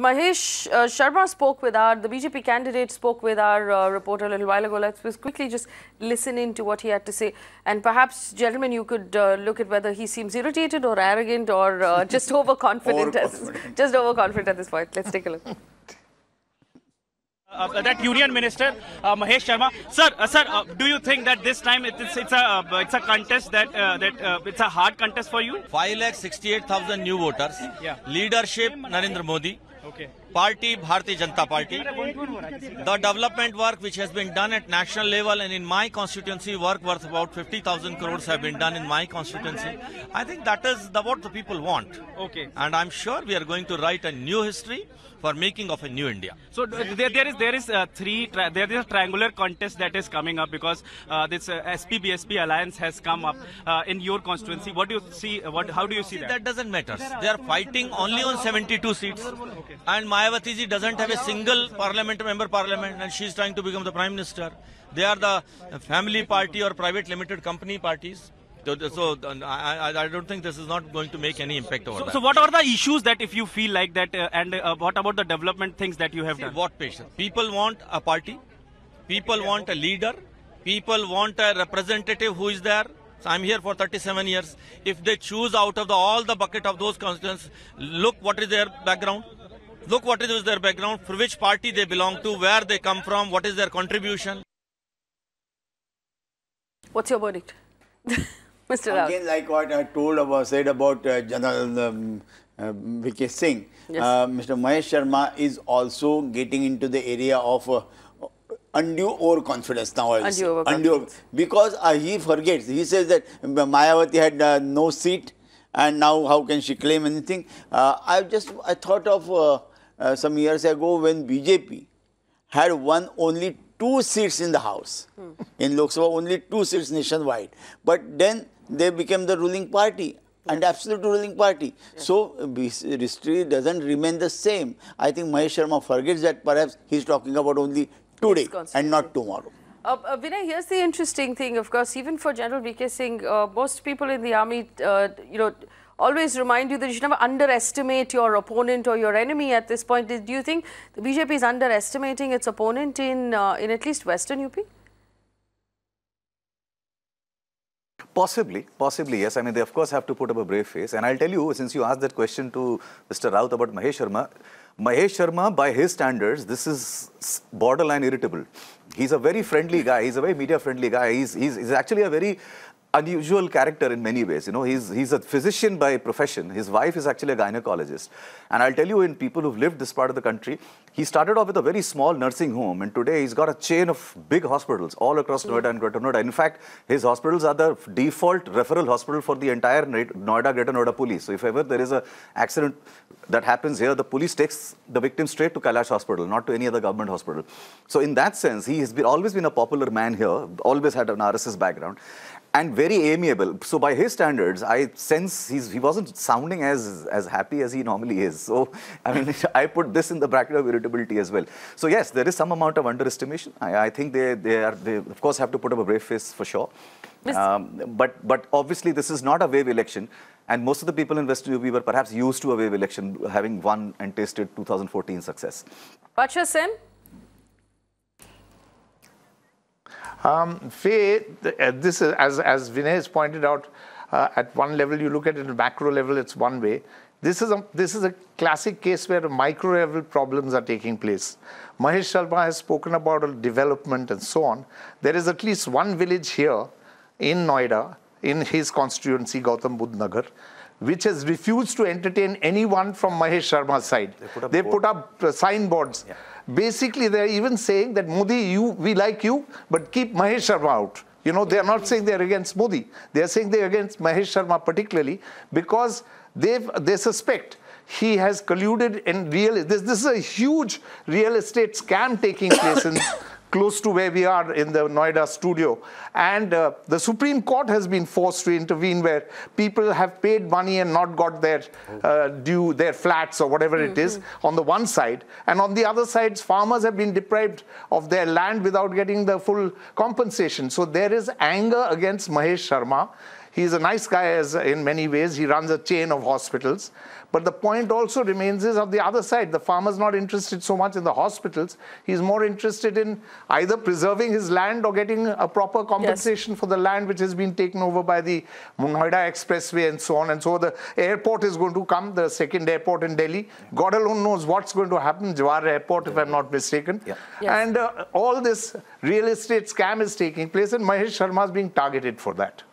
Mahesh Sharma the BJP candidate spoke with our reporter a little while ago. Let's quickly just listen in to what he had to say. And perhaps, gentlemen, you could look at whether he seems irritated or arrogant or just overconfident. Just overconfident at this point. Let's take a look. That Union Minister Mahesh Sharma, sir, do you think that this time it's a contest that it's a hard contest for you? 5,68,000 new voters. Yeah. Leadership Narendra Modi. Okay. Party Bharatiya Janata Party. The development work which has been done at national level and in my constituency, work worth about 50,000 crores have been done in my constituency. I think that is what the people want. Okay. And I'm sure we are going to write a new history for making of a new India. So there is a triangular contest that is coming up because this SP-BSP alliance has come up in your constituency. What do you see? How do you see that? That doesn't matter. They are fighting only on 72 seats. Okay. And Mayawati ji doesn't have a single member parliament, and she's trying to become the prime minister. They are the family party or private limited company parties. So I don't think this is not going to make any impact over that. So what are the issues that if you feel like that and what about the development things that you have done? What patience? People want a party. People want a leader. People want a representative who is there. So I'm here for 37 years. If they choose out of all the bucket of those constituents, look what is their background. Look what is their background, for which party they belong to, where they come from, what is their contribution. What's your verdict? Mr. Rao. Again, like what I said about General V.K. Singh, yes. Mr. Mahesh Sharma is also getting into the area of undue overconfidence now. Because he forgets. He says that Mayawati had no seat, and now how can she claim anything? I thought of some years ago when BJP had won only 2 seats in the House. In Lok Sabha, only 2 seats nationwide. But then they became the ruling party, and absolute ruling party. Yeah. So history doesn't remain the same. I think Mahesh Sharma forgets that perhaps he's talking about only today and not tomorrow. Vinay, here's the interesting thing. Of course, even for General V.K. Singh, most people in the army, always remind you that you should never underestimate your opponent or your enemy at this point. Do you think the BJP is underestimating its opponent in at least Western UP? Possibly, yes. I mean, they of course have to put up a brave face. And I'll tell you, since you asked that question to Mr. Raut about Mahesh Sharma, by his standards, this is borderline irritable. He's a very friendly guy. He's a very media-friendly guy. He's actually a very unusual character in many ways. You know, he's a physician by profession. His wife is actually a gynecologist. And I'll tell you, in people who've lived this part of the country, he started off with a very small nursing home, and today he's got a chain of big hospitals all across Noida and Greater Noida. In fact, his hospitals are the default referral hospital for the entire Noida, Greater Noida police. So if ever there is an accident that happens here, the police takes the victim straight to Kailash Hospital, not to any other government hospital. So in that sense, he has always been a popular man here, always had an RSS background, and very amiable. So by his standards, I sense he wasn't sounding as happy as he normally is. So, I mean, I put this in the bracket of irritability as well. So yes, there is some amount of underestimation. I think they of course have to put up a brave face for sure. But obviously this is not a wave election. And most of the people in Western UP were perhaps used to a wave election, having won and tasted 2014 success. Pacha Sen? Faye, this is, as Vinay has pointed out, at one level, you look at it at macro level, it's one way. This is a classic case where micro level problems are taking place. Mahesh Sharma has spoken about development and so on. There is at least one village here in Noida, in his constituency, Gautam Budh Nagar, which has refused to entertain anyone from Mahesh Sharma's side. They put up signboards. Yeah. Basically, they're even saying that Modi, we like you, but keep Mahesh Sharma out. You know, they're not saying they're against Modi. They're saying they're against Mahesh Sharma particularly because they suspect he has colluded in this is a huge real estate scam taking place in close to where we are in the Noida studio. And the Supreme Court has been forced to intervene where people have paid money and not got their their flats or whatever it is on the one side. And on the other side, farmers have been deprived of their land without getting the full compensation. So there is anger against Mahesh Sharma. He's a nice guy in many ways. He runs a chain of hospitals. But the point also remains is on the other side. The farmer's not interested so much in the hospitals. He's more interested in either preserving his land or getting a proper compensation for the land which has been taken over by the Noida Expressway and so on. And so the airport is going to come, the second airport in Delhi. God alone knows what's going to happen, Jawar Airport, if I'm not mistaken. And all this real estate scam is taking place, and Mahesh Sharma is being targeted for that.